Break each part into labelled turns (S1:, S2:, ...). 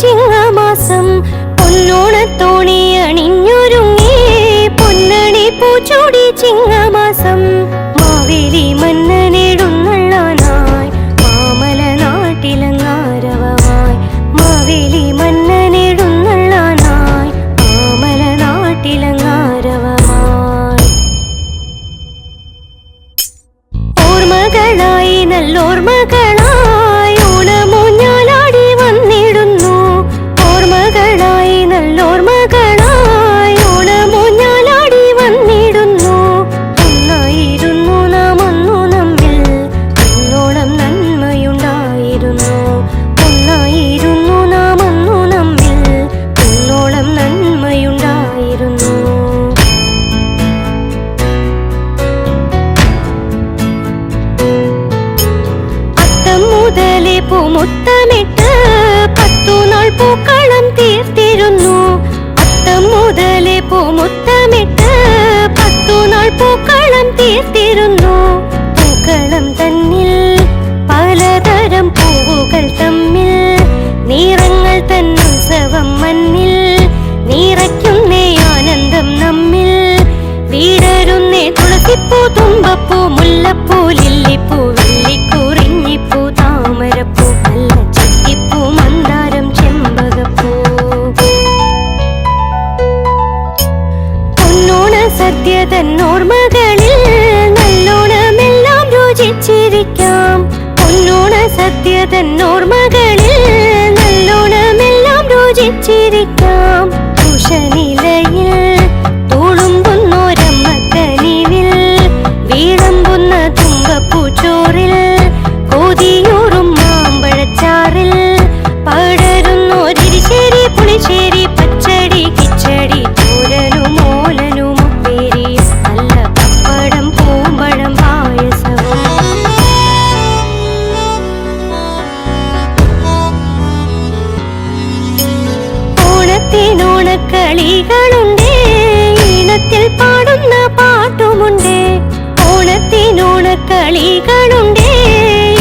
S1: ചിങ്ങമാസം പൊന്നോണത്തോണി അണിഞ്ഞൊരുങ്ങി പൊന്നണി പൂച്ചൂടി ചിങ്ങമാസം മാവേലി മന്നനെടുന്നള്ളാനായി മാമല നാട്ടിലങ്ങാരവമായി മാവേലി മന്നനെടുന്നള്ളാനായി മാമല നാട്ടിലങ്ങാരവമായി ഓർമ്മകളായി നല്ലോർമ്മകളായി ഓണമൂഞ്ഞാലാടി വന്നിടുന്നു ഓർമ്മകളായി നല്ലോർമ്മകളായി ഓണമൂഞ്ഞാലാടി വന്നിടുന്നു ഒന്നായിരുന്നു നാം അന്നു നമ്മിൽ അന്നോളം നന്മയുണ്ടായിരുന്നു ഒന്നായിരുന്നു നാം അന്നു നമ്മിൽ അന്നോളം നന്മയുണ്ടായിരുന്നു മുതലേ പൂമുത്തമിട്ട് 10 നാൾ പൂക്കളം തീർത്തിരുന്നു അത്തം മുതലേ പൂമുത്തമിട്ട് 10 നാൾ പൂക്കളം തീർത്തിരുന്നു പൂക്കളം തന്നിൽ പലതരം പൂവുകൾ തമ്മിൽ നിറങ്ങൾ തന്നുത്സവം മണ്ണിൽ നിറയ്ക്കുന്നേ ആനന്ദം നമ്മിൽ വീടരുന്നേ തുളസിപ്പൂ തുമ്പപ്പൂ മുല്ലപ്പൂ ലില്ലിപ്പൂ വെള്ളിക്കൂറിഞ്ഞിപ്പൂ താമരപ്പൂ നല്ല ചട്ടിപ്പൂ മന്ദാരം ചെമ്പകപ്പൂ പൊന്നോണ സദ്യ തന്നോർമ്മകളിൽ നല്ലോണമെല്ലാം രുചിച്ചിരിക്കാം പൊന്നോണ സദ്യ തന്നോർമ്മകളിൽ നല്ലോണമെല്ലാം രുചിച്ചിരിക്കാം ഉഷനിലയിൽ തുളുമ്പുന്നോരമ്മക്കനിവിൽ വീളമ്പുന്ന തുമ്പപ്പൂച്ചോറിൽ കൊതിയൂറും മാമ്പഴച്ചാറിൽ പടരുന്നോരിശേരി പുളിശ്ശേരി പച്ചടി കിച്ചടി തോരനും ഓലനും ഉപ്പേരിയും നല്ല പപ്പടം പൂമ്പഴം പായസവും ഓണത്തിനോണക്കളികളുണ്ടേ ഈണത്തിൽ പാടുന്ന പാട്ടുമുണ്ടേ ഓണത്തിനോണക്കളികളുണ്ടേ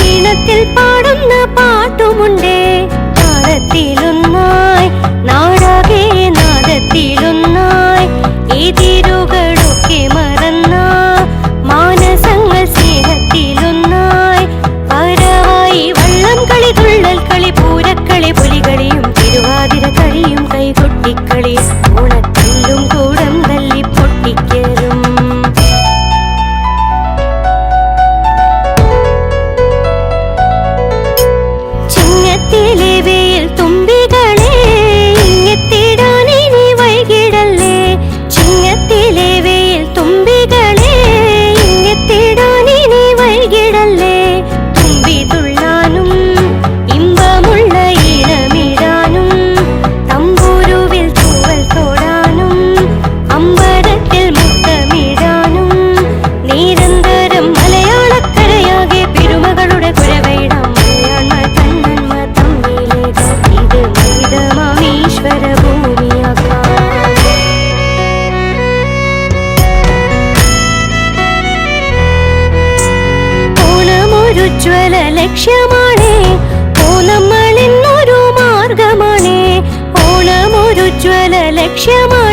S1: ഈണത്തിൽ പാടുന്ന പാട്ടുമുണ്ടേ താളത്തിലൊന്നായി നാടാകെ നാദത്തിലൊന്നായി എതിരുകളൊക്കെ മറന്ന മാനസങ്ങൾ സ്നേഹത്തിലൊന്നായി പരവായി വള്ളം കളി തുള്ളൽ കളി പൂരക്കളി പുലികളിയും തിരുവാതിര കളിയും കൈകൊട്ടിക്കളി ഓണത്തല്ലും കൂടം തല്ലി പൊട്ടിക്കലും ചിങ്ങത്തിലെ വെയിൽ തുമ്പികളെ ഇങ്ങെത്തിടാനിനി വൈകിടല്ലേ ചിങ്ങത്തിലെ വെയിൽ തുമ്പികളെ ഇങ്ങെത്തിടാനിനി വൈകിടല്ലേ തുമ്പി തുള്ളാനും ഇമ്പമുള്ള ഈണമിടാനും തമ്പൂരുവിൽ തൂവൽ തോടാനും അമ്പരത്തിൽ മുത്തമിടാനും നിരന്തരം മലയാളക്കരയാകെ പെരുമകളുടെ കുരവയിടാം മലയാള കണ്ണന്മ തമ്മിലേക ഇത് മൈതമാമീശ്വര ഭൂമിയാകാം ഓണമൊരുജ്വല ലക്ഷ്യമാണേ ഓണം നമ്മളിന്നൊരു മാർഗമാണേ ഓണമൊരുജ്വല ലക്ഷ്യമാണ്